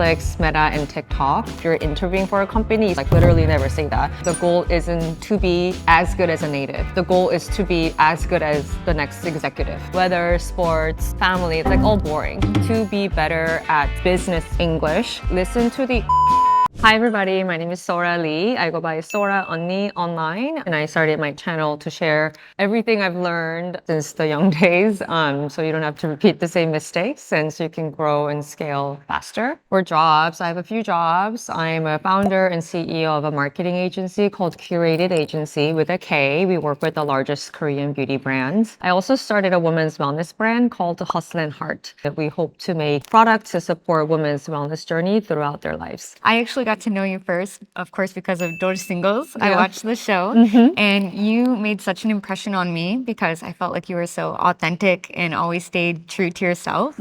Netflix, Meta, and TikTok. If you're interviewing for a company, like literally never say that. The goal isn't to be as good as a native. The goal is to be as good as the next executive. Whether sports, family, it's like all boring. To be better at business English, listen to the Hi everybody, my name is Sora Lee. I go by Sora Onni online, and I started my channel to share everything I've learned since the young days, so you don't have to repeat the same mistakes and so you can grow and scale faster. For jobs, I have a few jobs. I'm a founder and CEO of a marketing agency called Curated Agency with a K. We work with the largest Korean beauty brands. I also started a women's wellness brand called Hustle and Heart that we hope to make products to support women's wellness journey throughout their lives. I actually got to know you first, of course, because of Singles. I watched the show and you made such an impression on me because I felt like you were so authentic and always stayed true to yourself.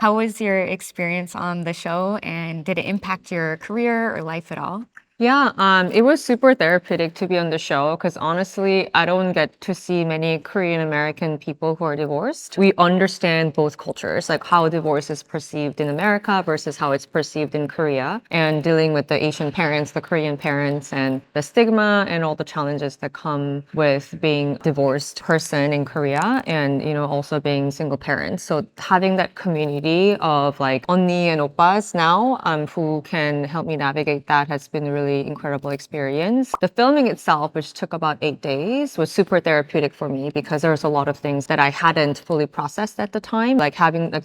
How was your experience on the show and did it impact your career or life at all? Yeah, it was super therapeutic to be on the show because honestly, I don't get to see many Korean American people who are divorced. We understand both cultures, like how divorce is perceived in America versus how it's perceived in Korea, and dealing with the Asian parents, the Korean parents, and the stigma and all the challenges that come with being divorced person in Korea and, also being single parents. So having that community of like 언니 and oppas now who can help me navigate that has been really incredible experience. The filming itself, which took about 8 days, was super therapeutic for me because there was a lot of things that I hadn't fully processed at the time, like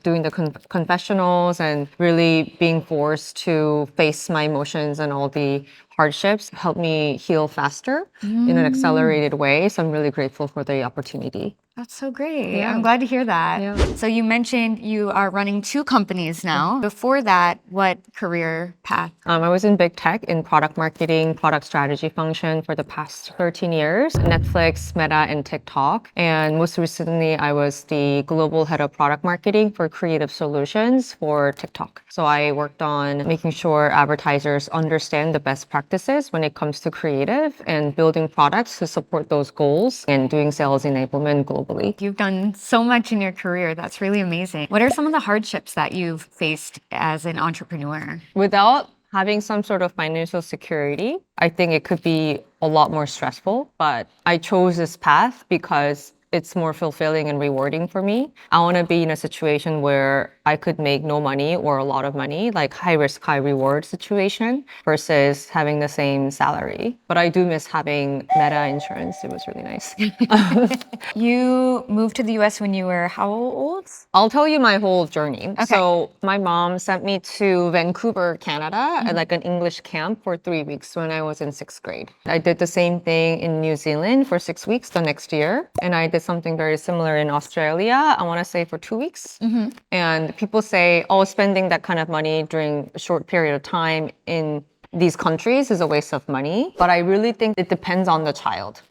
doing the confessionals and really being forced to face my emotions and all the hardships helped me heal faster in an accelerated way. So I'm really grateful for the opportunity. That's so great. Yeah. I'm glad to hear that. Yeah. So you mentioned you are running 2 companies now. Before that, what career path? I was in big tech in product marketing, product strategy function for the past 13 years, Netflix, Meta, and TikTok. And most recently, I was the global head of product marketing for creative solutions for TikTok. So I worked on making sure advertisers understand the best practices when it comes to creative and building products to support those goals and doing sales enablement globally. You've done so much in your career. That's really amazing. What are some of the hardships that you've faced as an entrepreneur? Without having some sort of financial security, I think it could be a lot more stressful, but I chose this path because it's more fulfilling and rewarding for me. I want to be in a situation where I could make no money or a lot of money, like high risk, high reward situation versus having the same salary. But I do miss having Meta insurance. It was really nice. You moved to the US when you were how old? I'll tell you my whole journey. Okay. So my mom sent me to Vancouver, Canada, at like an English camp for 3 weeks when I was in 6th grade. I did the same thing in New Zealand for 6 weeks the next year. And I did something very similar in Australia, I want to say for 2 weeks. And people say, oh, spending that kind of money during a short period of time in these countries is a waste of money, but I really think it depends on the child.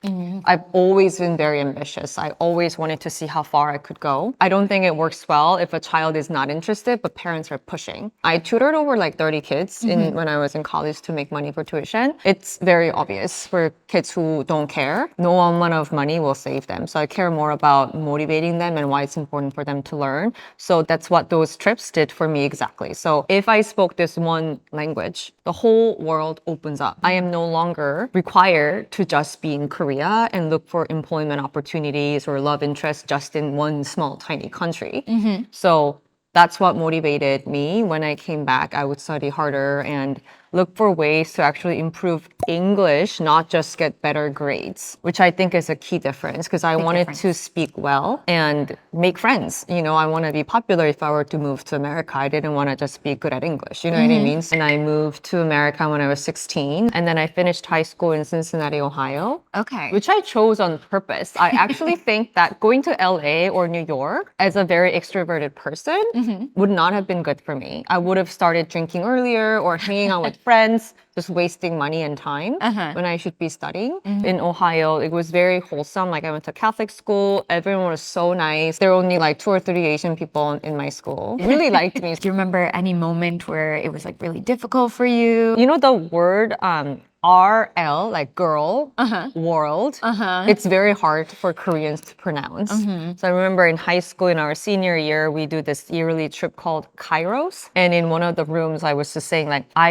I've always been very ambitious. I always wanted to see how far I could go. I don't think it works well if a child is not interested, but parents are pushing. I tutored over like 30 kids when I was in college to make money for tuition. It's very obvious for kids who don't care. No amount of money will save them. So I care more about motivating them and why it's important for them to learn. So that's what those trips did for me exactly. So if I spoke this one language, the whole world opens up. I am no longer required to just be in Korea and look for employment opportunities or love interest just in one small, tiny country. So that's what motivated me. When I came back, I would study harder and look for ways to actually improve English, not just get better grades, which I think is a key difference because I wanted to speak well and make friends. I want to be popular if I were to move to America. I didn't want to just be good at English, you know what I mean? And I moved to America when I was 16, and then I finished high school in Cincinnati, Ohio. Okay. Which I chose on purpose. I actually think that going to LA or New York as a very extroverted person would not have been good for me. I would have started drinking earlier or hanging out with friends just wasting money and time when I should be studying. In Ohio, it was very wholesome. Like I went to Catholic school. Everyone was so nice. There were only like 2 or 3 Asian people in my school. Really liked me. Do you remember any moment where it was like really difficult for you? You know the word RL, like girl, world, it's very hard for Koreans to pronounce. So I remember in high school, in our senior year, we do this yearly trip called Kairos. And in one of the rooms, I was just saying like, I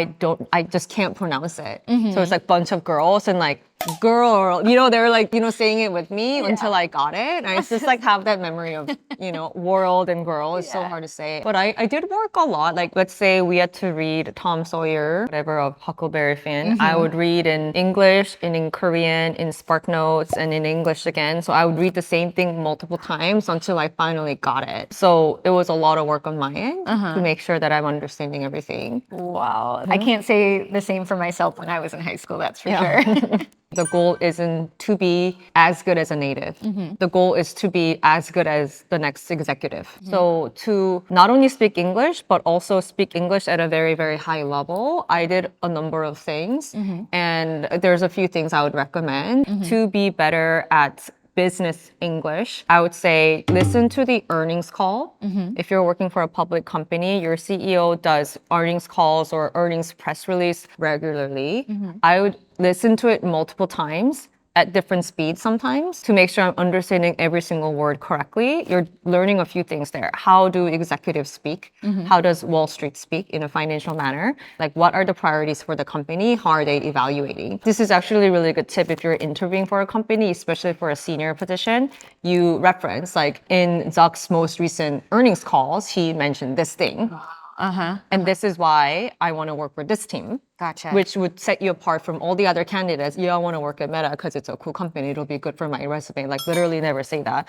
just can't pronounce it. So it's like bunch of girls and like, girl, you know, they were like, you know, saying it with me until I got it. And I just like have that memory of, you know, world and girl. It's so hard to say. But I did work a lot. Like, let's say we had to read Tom Sawyer, whatever, of Huckleberry Finn. I would read in English and in Korean, in Spark Notes, and in English again. So I would read the same thing multiple times until I finally got it. So it was a lot of work on my end to make sure that I'm understanding everything. Wow. I can't say the same for myself when I was in high school, that's for sure. The goal isn't to be as good as a native. The goal is to be as good as the next executive. So to not only speak English, but also speak English at a very, very high level, I did a number of things. And there's a few things I would recommend to be better at business English. I would say listen to the earnings call. If you're working for a public company, your CEO does earnings calls or earnings press release regularly. I would listen to it multiple times at different speeds sometimes to make sure I'm understanding every single word correctly. You're learning a few things there. How do executives speak? How does Wall Street speak in a financial manner? Like what are the priorities for the company? How are they evaluating? This is actually a really good tip if you're interviewing for a company, especially for a senior position. You reference like in Zuck's most recent earnings calls, he mentioned this thing. And this is why I want to work for this team. Gotcha. Which would set you apart from all the other candidates. Yeah, I want to work at Meta because it's a cool company. It'll be good for my resume. Like literally never say that.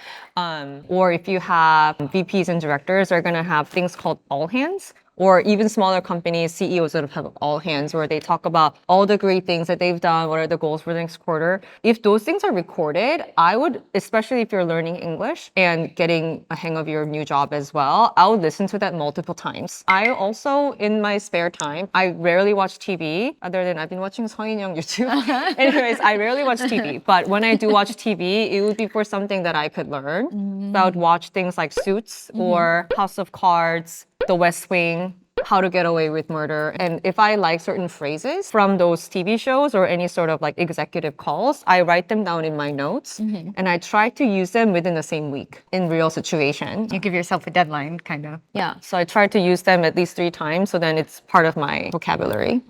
Or if you have VPs and directors, they're going to have things called all hands. Or even smaller companies, CEOs that have all hands where they talk about all the great things that they've done, what are the goals for the next quarter. If those things are recorded, I would, especially if you're learning English and getting a hang of your new job as well, I would listen to that multiple times. I also, in my spare time, I rarely watch TV, other than I've been watching 성인용 YouTube. Anyways, I rarely watch TV. But when I do watch TV, it would be for something that I could learn. So I would watch things like Suits or House of Cards, The West Wing, How to Get Away with Murder. And if I like certain phrases from those TV shows or any sort of like executive calls, I write them down in my notes and I try to use them within the same week in real situation. You give yourself a deadline, kind of. Yeah, so I try to use them at least 3 times, so then it's part of my vocabulary.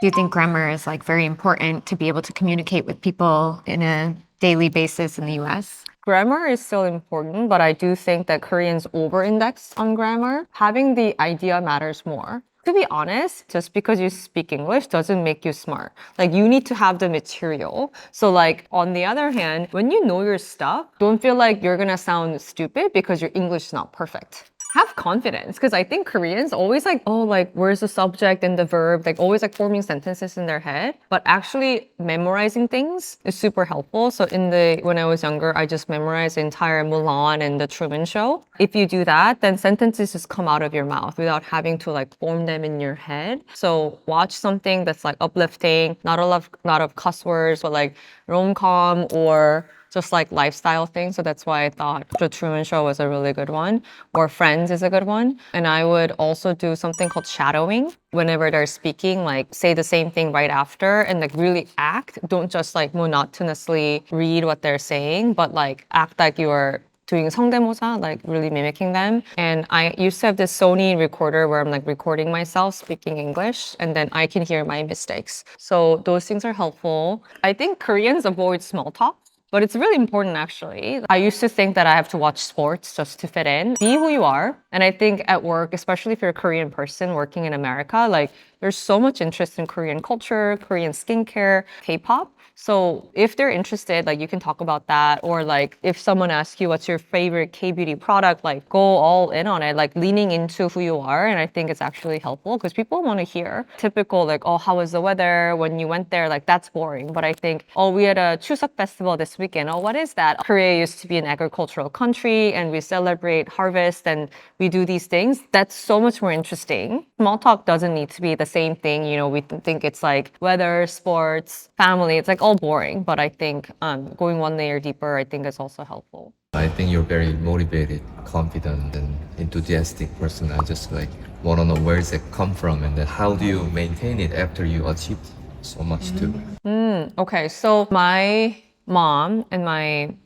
Do you think grammar is like very important to be able to communicate with people in a daily basis in the US? Grammar is still important, but I do think that Koreans over-index on grammar. Having the idea matters more. To be honest, just because you speak English doesn't make you smart. Like you need to have the material. So like on the other hand, when you know your stuff, don't feel like you're gonna sound stupid because your English is not perfect. Have confidence, because I think Koreans always like, oh, like where's the subject and the verb, like always like forming sentences in their head. But actually memorizing things is super helpful. So when I was younger, I just memorized the entire Mulan and the Truman Show. If you do that, then sentences just come out of your mouth without having to like form them in your head. So watch something that's like uplifting, not a lot of cuss words, but like rom-com or just like lifestyle things. So that's why I thought The Truman Show was a really good one, or Friends is a good one. And I would also do something called shadowing. Whenever they're speaking, like say the same thing right after and like really act. Don't just like monotonously read what they're saying, but like act like you are doing 성대모사, like really mimicking them. And I used to have this Sony recorder where I'm like recording myself speaking English and then I can hear my mistakes. So those things are helpful. I think Koreans avoid small talk. But it's really important, actually. I used to think that I have to watch sports just to fit in. Be who you are. And I think at work, especially if you're a Korean person working in America, like there's so much interest in Korean culture, Korean skincare, K-pop. So if they're interested, like you can talk about that. Or like if someone asks you what's your favorite K-beauty product, like go all in on it, like leaning into who you are. And I think it's actually helpful because people want to hear typical like, oh, how was the weather when you went there? Like that's boring. But I think, oh, we had a Chuseok festival this week. weekend. Oh, what is that? Korea used to be an agricultural country and we celebrate harvest and we do these things. That's so much more interesting. Small talk doesn't need to be the same thing. You know, we think it's like weather, sports, family. It's like all boring. But I think going one layer deeper, I think is also helpful. I think you're very motivated, confident, and enthusiastic person. I just like want to know where does it come from, and then how do you maintain it after you achieve so much too? Okay, so my mom and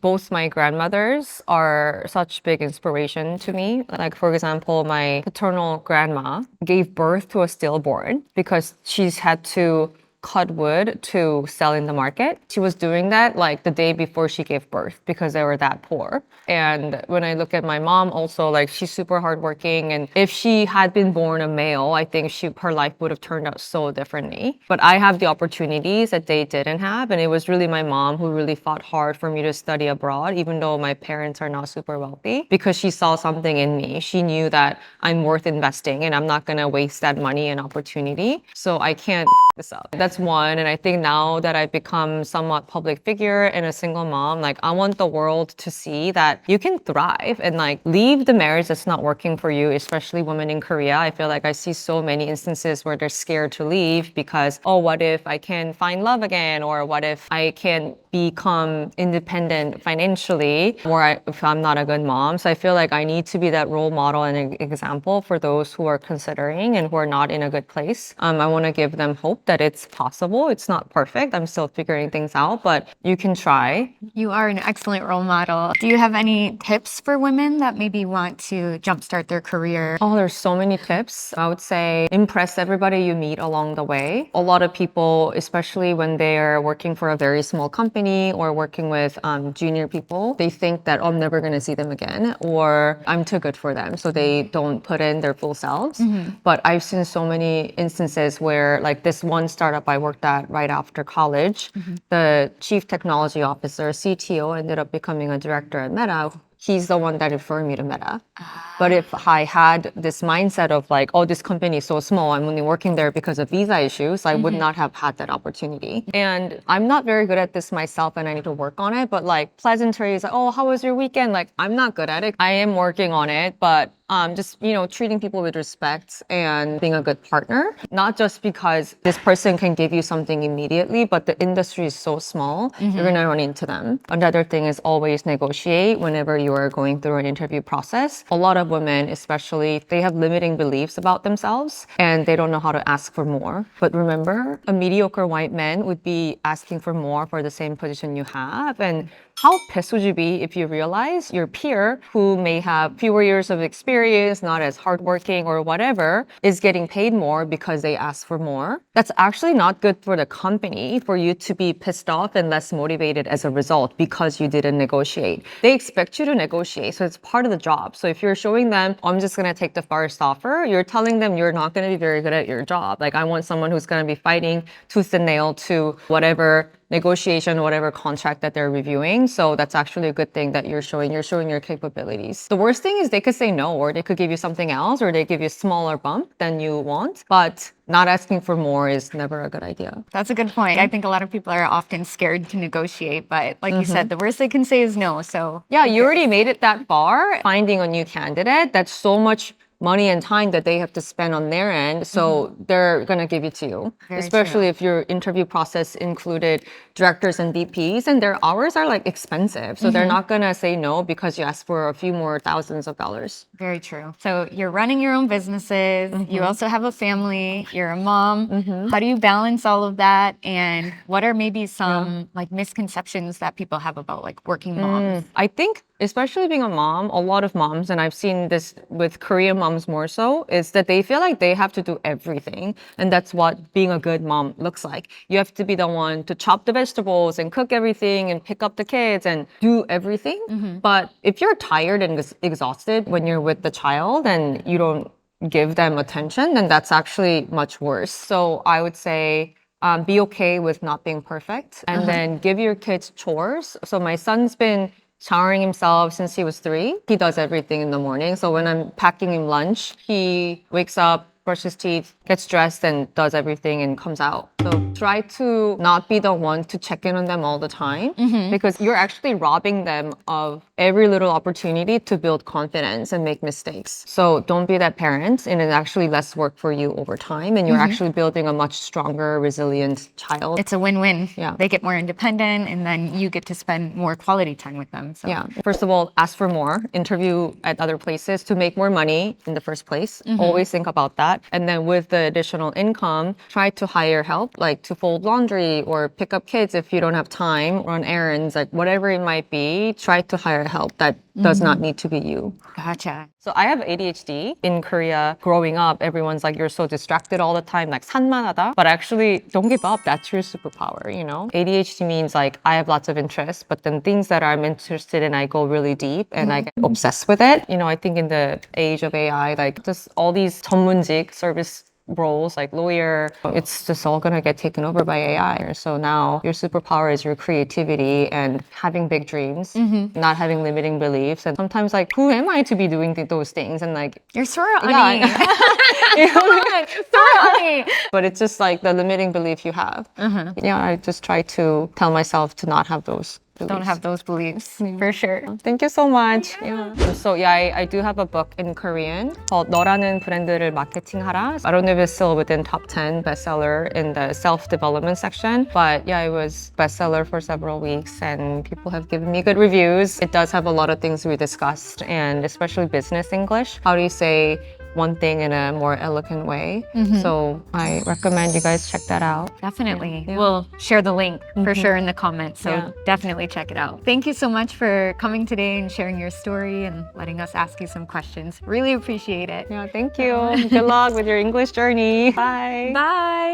both my grandmothers are such big inspiration to me. Like, for example, my paternal grandma gave birth to a stillborn because she's had to cut wood to sell in the market. She was doing that like the day before she gave birth because they were that poor. And when I look at my mom also, like she's super hardworking. And if she had been born a male, I think her life would have turned out so differently. But I have the opportunities that they didn't have. And it was really my mom who really fought hard for me to study abroad, even though my parents are not super wealthy, because she saw something in me. She knew that I'm worth investing and I'm not going to waste that money and opportunity. So I can't this up. That's one. And I think now that I've become somewhat public figure and a single mom, like I want the world to see that you can thrive and like leave the marriage that's not working for you, especially women in Korea. I feel like I see so many instances where they're scared to leave because, oh, what if I can find love again? Or what if I can become independent financially, or if I'm not a good mom. So I feel like I need to be that role model and an example for those who are considering and who are not in a good place. I want to give them hope that it's possible. It's not perfect. I'm still figuring things out, but you can try. You are an excellent role model. Do you have any tips for women that maybe want to jumpstart their career? Oh, there's so many tips. I would say impress everybody you meet along the way. A lot of people, especially when they're working for a very small company or working with junior people, they think that, oh, I'm never going to see them again, or I'm too good for them. So they don't put in their full selves. But I've seen so many instances where like this one startup I worked at right after college, the chief technology officer, CTO, ended up becoming a director at Meta. He's the one that referred me to Meta. But if I had this mindset of like, oh, this company is so small, I'm only working there because of visa issues, I would not have had that opportunity. And I'm not very good at this myself and I need to work on it. But like pleasantries, like, oh, how was your weekend? Like, I'm not good at it. I am working on it, but just, you know, treating people with respect and being a good partner, not just because this person can give you something immediately, but the industry is so small, you're going to run into them. Another thing is always negotiate whenever you are going through an interview process. A lot of women, especially, they have limiting beliefs about themselves and they don't know how to ask for more. But remember, a mediocre white man would be asking for more for the same position you have. And how pissed would you be if you realize your peer who may have fewer years of experience, not as hardworking or whatever, is getting paid more because they asked for more? That's actually not good for the company for you to be pissed off and less motivated as a result because you didn't negotiate. They expect you to negotiate, so it's part of the job. So if you're showing them, oh, I'm just going to take the first offer, you're telling them you're not going to be very good at your job. Like, I want someone who's going to be fighting tooth and nail to whatever negotiation, whatever contract that they're reviewing. So that's actually a good thing that you're showing your capabilities. The worst thing is they could say no, or they could give you something else, or they give you a smaller bump than you want. But not asking for more is never a good idea. That's a good point. I think a lot of people are often scared to negotiate, but like you said, the worst they can say is no. So yeah, you already made it that far. Finding a new candidate, that's so much money and time that they have to spend on their end. So they're going to give it to you, Very especially true. if your interview process included directors and VPs and their hours are like expensive. So they're not going to say no because you asked for a few more thousands of dollars. Very true. So you're running your own businesses. You also have a family. You're a mom. How do you balance all of that? And what are maybe some like misconceptions that people have about like working moms? I think especially being a mom, a lot of moms, and I've seen this with Korean moms more so, is that they feel like they have to do everything. And that's what being a good mom looks like. You have to be the one to chop the vegetables and cook everything and pick up the kids and do everything. But if you're tired and exhausted when you're with the child and you don't give them attention, then that's actually much worse. So I would say, be okay with not being perfect and then give your kids chores. So my son's been showering himself since he was 3. He does everything in the morning. So when I'm packing him lunch, he wakes up, brushes teeth, gets dressed, and does everything and comes out. So try to not be the one to check in on them all the time because you're actually robbing them of every little opportunity to build confidence and make mistakes. So don't be that parent, and it's actually less work for you over time, and you're actually building a much stronger, resilient child. It's a win-win. Yeah. They get more independent and then you get to spend more quality time with them. So Yeah. First of all, ask for more. Interview at other places to make more money in the first place. Always think about that. And then with the additional income, try to hire help, like to fold laundry or pick up kids if you don't have time, run errands, like whatever it might be. Try to hire help that does not need to be you. gotcha. So I have ADHD. In Korea, growing up, everyone's like, you're so distracted all the time, like 산만하다. But actually, don't give up. That's your superpower, you know? ADHD means like, I have lots of interests, but then things that I'm interested in, I go really deep and I get obsessed with it. You know, I think in the age of AI, like just all these 전문직 service roles like lawyer, it's just all gonna get taken over by AI. So now your superpower is your creativity and having big dreams, not having limiting beliefs. And sometimes like, who am I to be doing those things? And like, You're Sora yeah, Ani. Sora Ani. but it's just like the limiting belief you have. Yeah, I just try to tell myself to not have those. Don't have those beliefs, for sure. Thank you so much. Yeah. So yeah, I do have a book in Korean called 너라는 브랜드를 마케팅하라. I don't know if it's still within top 10 bestseller in the self-development section, but yeah, it was bestseller for several weeks and people have given me good reviews. It does have a lot of things we discussed and especially business English. How do you say one thing in a more eloquent way? So I recommend you guys check that out. Definitely. We'll share the link for sure in the comments. So definitely check it out. Thank you so much for coming today and sharing your story and letting us ask you some questions. Really appreciate it. Yeah, thank you. Good luck with your English journey. Bye. Bye.